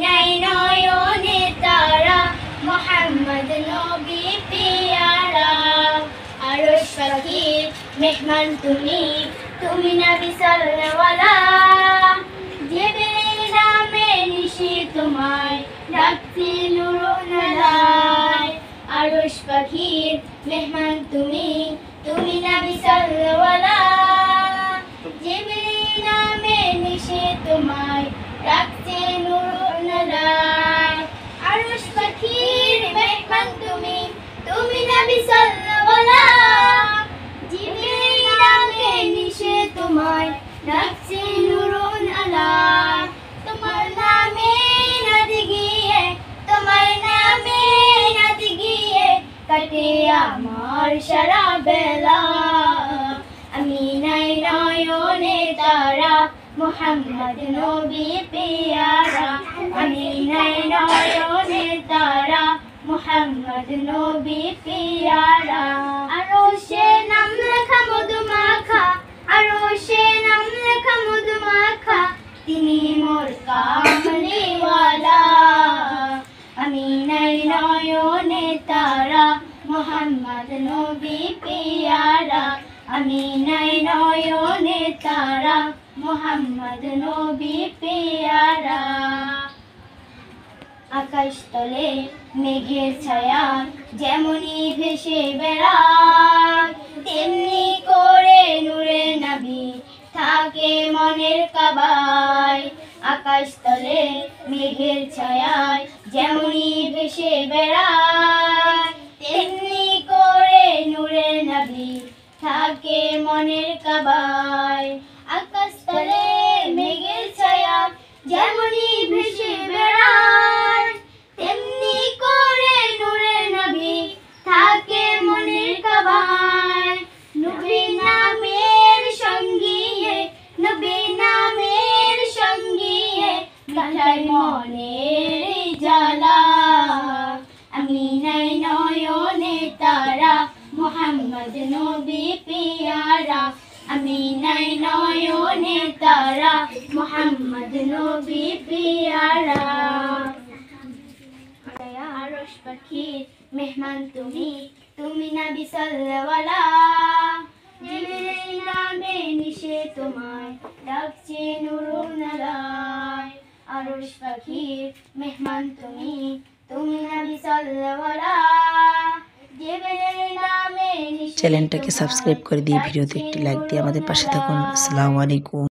নাই নয়নে তারা মোহাম্মদ নবী পিয়ারা আরশ পাখির মেহমান তুমি তুমি নবী সাল্লাল্লাহু জিবরিল নামে নিশি তোমায় ডাকছি নুরুন্নালায় আরশ পাখির মেহমান তুমি তুমি নবী সাল্লাল্লাহু জিবরিল নামে নিশি তোমায় ডাকছি নুরুন্নালায় আরশ পাখির মেহমান তুমি তুমি নবী সাল্লাল্লাহু জিবরিল নামে নিশি তোমায় ডাকছি নুরুন্নালায় তোমার নামে নদী গিয়ে তোমার নামে নদী গিয়ে কাটে আমার সারা বেলা আমি নাই নয়নে তারা মোহাম্মদ নবী পিয়ারা আমি নাই নয়নে তারা মোহাম্মদ নবী পিয়ারা আরশে নাম লেখা মধুমাখা আরশে নাম লেখা মধুমাখা তিনি মোর কামলিওয়ালা আমি নাই নয়নে তারা মোহাম্মদ নবী পিয়ারা আমি নাই নয়নে তারা মোহাম্মদ নবী পিয়ারা আকাশ তলে মেঘের ছায়া যেমনি ভেসে বেড়ায় তেমনি করে নূরে নবী থাকে মনের কাবায় আকাশ তলে মেঘের ছায়ায় যেমনি ভেসে বেড়ায় তেমনি করে নূরে নবী থাকে মনের কাবায় আকাশ তলে মেঘের ছায়া যেমনি ভেসে বেড়ায় তেমনি করে নূরে নবী থাকে মনের কাবায় নবী নামের সঙ্গীয়ে নবী নামের সঙ্গীয়ে কাটাই মনের জ্বালা আমি নাই নয়নে তারা মোহাম্মদ নবী পিয়ারা আমি নাই নয়নে তারা মোহাম্মদ নবী পিয়ারা আরশ পাখির মেহমান তুমি তুমি নবী সাল্লাল্লাহু জিবরিল নামে নিশে তোমায় ডাকছে নুরুন্নালায় আরশ পাখির মেহমান তুমি তুমি নবী সাল্লাল্লাহু জিবরিল নামে নিশে চ্যানেলটাকে সাবস্ক্রাইব করে দিয়ে ভিডিওতে একটি লাইক দিয়ে আমাদের পাশে থাকুন। আসসালামু আলাইকুম।